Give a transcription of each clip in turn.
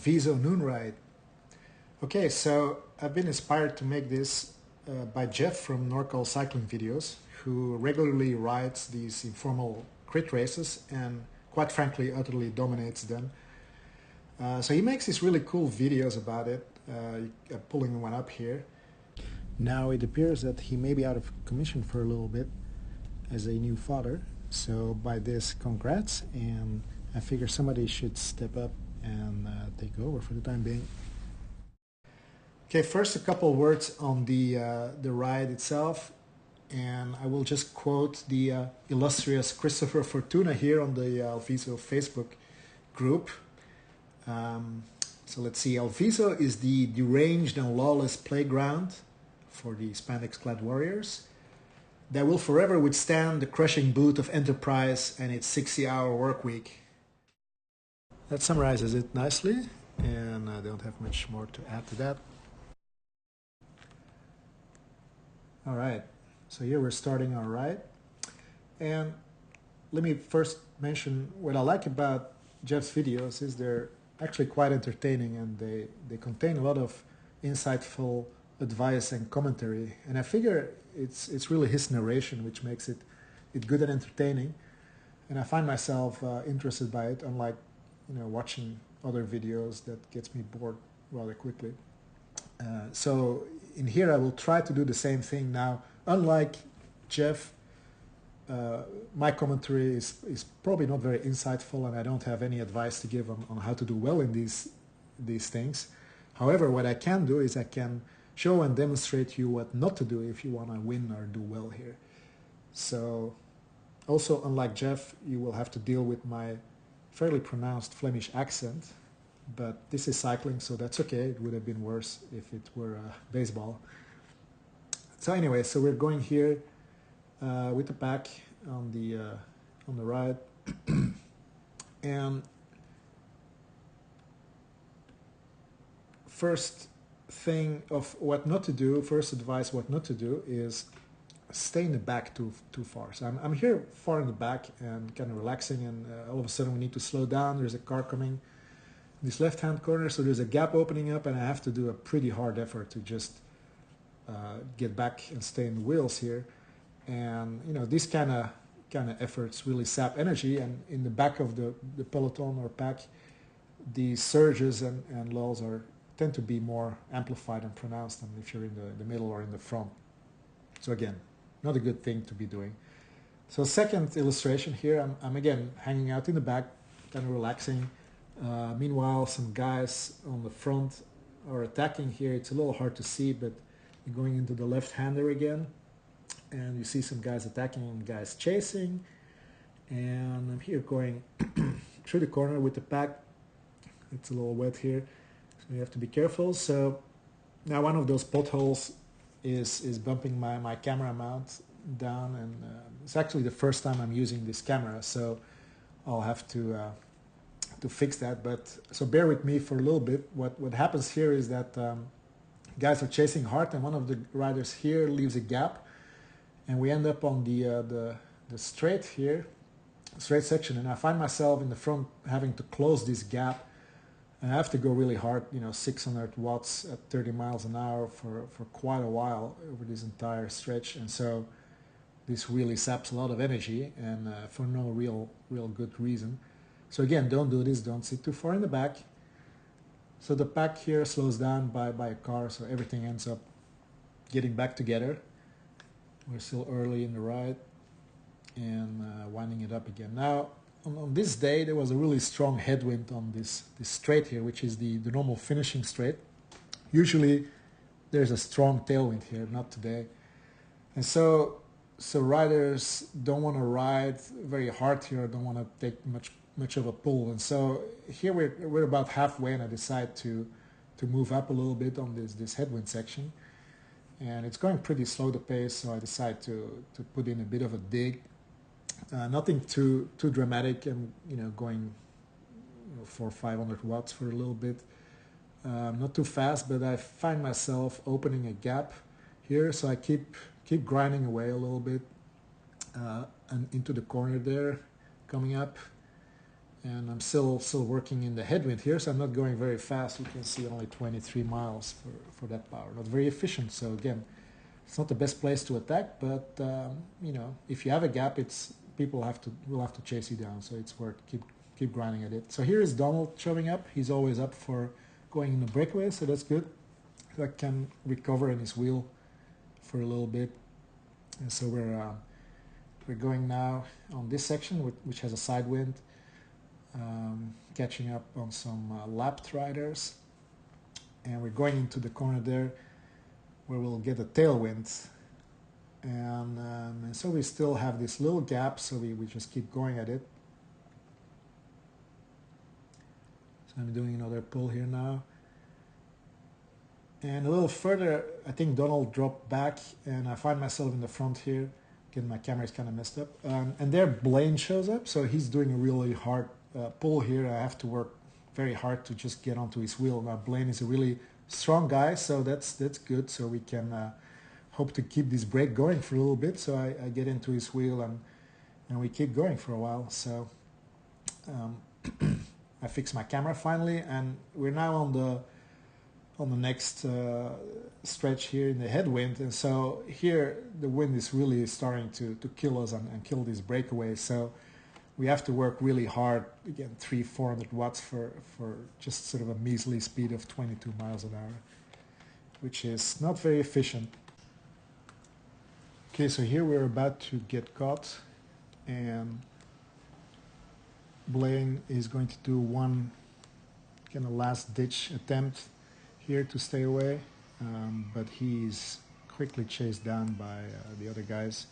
Alviso noon ride. Okay, so I've been inspired to make this by Jeff from NorCal Cycling Videos, who regularly rides these informal crit races and quite frankly utterly dominates them. So he makes these really cool videos about it. I'm pulling one up here. Now it appears that he may be out of commission for a little bit as a new father. So by this, congrats, and I figure somebody should step up and take over for the time being. Okay, first a couple words on the ride itself, and I will just quote the illustrious Christopher Fortuna here on the Alviso Facebook group. So let's see, Alviso is the deranged and lawless playground for the spandex-clad warriors that will forever withstand the crushing boot of enterprise and its 60-hour work week. That summarizes it nicely, and I don't have much more to add to that. All right, so here we're starting our ride. And let me first mention what I like about Jeff's videos is they're actually quite entertaining, and they contain a lot of insightful advice and commentary. And I figure it's really his narration which makes it good and entertaining. And I find myself interested by it, unlike watching other videos that gets me bored rather quickly. So in here I will try to do the same thing. Now, unlike Jeff, my commentary is probably not very insightful, and I don't have any advice to give on how to do well in these things. However, what I can do is I can show and demonstrate you what not to do if you want to win or do well here. So also, unlike Jeff, you will have to deal with my fairly pronounced Flemish accent, but this is cycling, so that's okay. It would have been worse if it were baseball. So anyway, so we're going here with the pack on the ride, and first thing of what not to do, first advice what not to do is stay in the back too far. So I'm here far in the back and kind of relaxing, and all of a sudden we need to slow down. There's a car coming in this left-hand corner, so there's a gap opening up, and I have to do a pretty hard effort to just get back and stay in the wheels here. And these kind of efforts really sap energy, and in the back of the peloton or pack, the surges and lulls tend to be more amplified and pronounced than if you're in the middle or in the front. So again, not a good thing to be doing. So second illustration here, I'm again hanging out in the back, kind of relaxing. Meanwhile, some guys on the front are attacking here. It's a little hard to see, but you're going into the left-hander again, and you see some guys attacking and guys chasing. And I'm here going through the corner with the pack. It's a little wet here, so you have to be careful. So now one of those potholes is bumping my camera mount down, and it's actually the first time I'm using this camera, so I'll have to fix that. But so bear with me for a little bit. What happens here is that guys are chasing hard, and one of the riders here leaves a gap, and we end up on the straight section, and I find myself in the front having to close this gap. And I have to go really hard, 600 watts at 30 miles an hour for quite a while over this entire stretch. And so this really saps a lot of energy, and for no real good reason. So again, don't do this, don't sit too far in the back. So the pack here slows down by a car, so everything ends up getting back together. We're still early in the ride, and winding it up again. Now, on this day, there was a really strong headwind on this straight here, which is the normal finishing straight. Musually, there's a strong tailwind here, not today. And so riders don't want to ride very hard here, don't want to take much of a pull. And so here we're about halfway, and I decide to move up a little bit on this headwind section. And it's going pretty slow the pace, so I decide to put in a bit of a dig. Nothing too dramatic. I'm going 400 or 500 watts for a little bit. Not too fast, but I find myself opening a gap here, so I keep grinding away a little bit and into the corner there, coming up. and I'm still working in the headwind here, so I'm not going very fast. You can see only 23 miles for that power. Not very efficient. So again, it's not the best place to attack, but you know, if you have a gap, it's people will have to chase you down. So it's worth keep grinding at it. So here is Donald showing up. He's always up for going in the breakaway, so that's good. So I can recover in his wheel for a little bit. And so we're going now on this section, which has a side wind, catching up on some lapped riders, and we're going into the corner there where we'll get a tailwind, and so we still have this little gap, so we just keep going at it. So I'm doing another pull here now, and a little further I think Donald dropped back, and I find myself in the front here. Again, my camera is kind of messed up, and there Blaine shows up, so he's doing a really hard pull here. I have to work very hard to just get onto his wheel. Now Blaine is a really strong guy, so that's good. So we can hope to keep this break going for a little bit. So I get into his wheel, and we keep going for a while. So I fix my camera finally, and we're now on the next stretch here in the headwind. And so here the wind is really starting to kill us and kill this breakaway. So we have to work really hard, again 300-400 watts for just sort of a measly speed of 22 miles an hour, which is not very efficient. Okay, so here we're about to get caught, and Blaine is going to do one kind of last ditch attempt here to stay away, but he's quickly chased down by the other guys,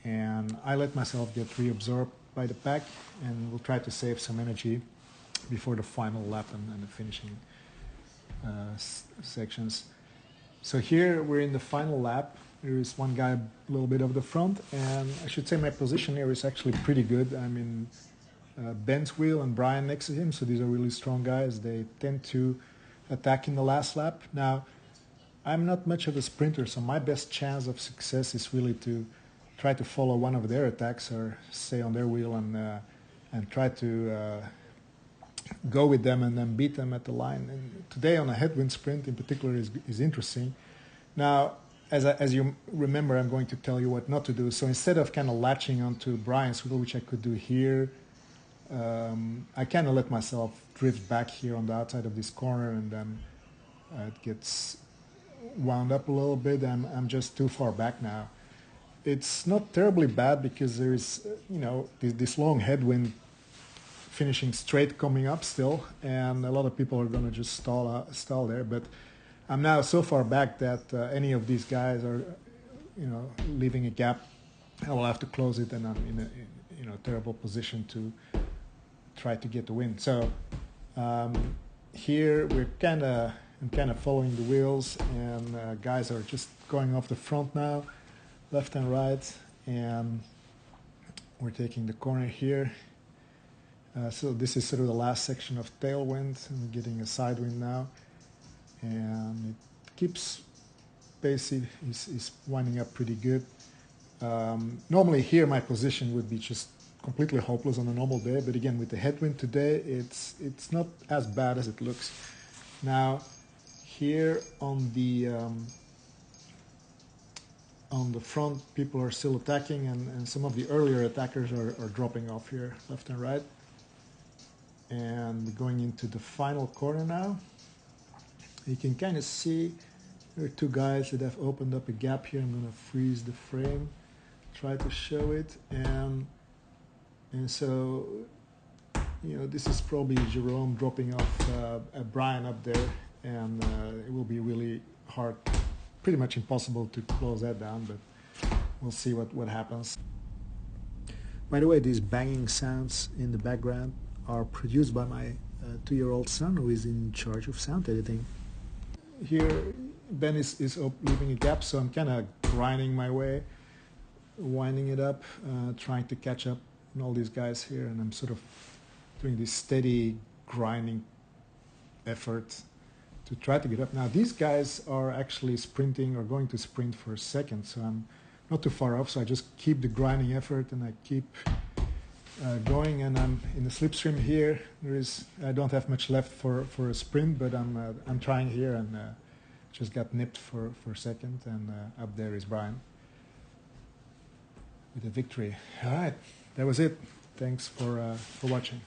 and I let myself get reabsorbed by the pack, and we'll try to save some energy before the final lap and the finishing sections. So here we're in the final lap. There is one guy a little bit off the front, and I should say my position here is actually pretty good. I'm in Ben's wheel and Brian next to him, so these are really strong guys. They tend to attack in the last lap. Now, I'm not much of a sprinter, so my best chance of success is really to try to follow one of their attacks or stay on their wheel and try to go with them and then beat them at the line. And today on a headwind sprint in particular is interesting. Now, as you remember, I'm going to tell you what not to do. So instead of kind of latching onto Brian's wheel, which I could do here, I kind of let myself drift back here on the outside of this corner, and then it gets wound up a little bit. I'm just too far back now. It's not terribly bad because there is, you know, this long headwind finishing straight coming up still, and a lot of people are going to just stall there. But I'm now so far back that any of these guys are, you know, leaving a gap. I will have to close it, and I'm in a terrible position to try to get the win. So here I'm kind of following the wheels, and guys are just going off the front now, left and right, and we're taking the corner here. So this is sort of the last section of tailwind, and we're getting a side wind now, and it keeps pace is winding up pretty good. Normally here my position would be just completely hopeless on a normal day, but again with the headwind today it's not as bad as it looks. Now here on the front, people are still attacking, and some of the earlier attackers are dropping off here left and right, and going into the final corner now. You can kind of see there are two guys that have opened up a gap here. I'm going to freeze the frame, try to show it, and so, you know, this is probably Jerome dropping off Brian up there, and it will be really hard, pretty much impossible to close that down, but we'll see what happens. By the way, these banging sounds in the background are produced by my 2-year-old son, who is in charge of sound editing. Here Ben is leaving a gap, so I'm kind of grinding my way, winding it up, trying to catch up on all these guys here, and I'm sort of doing this steady grinding effort to try to get up. Now these guys are actually sprinting or going to sprint for a second, so I'm not too far off, so I just keep the grinding effort, and I keep going, and I'm in the slipstream here. I don't have much left for a sprint, but I'm trying here, and just got nipped for a second, and up there is Brian with a victory. All right, that was it. Thanks for watching.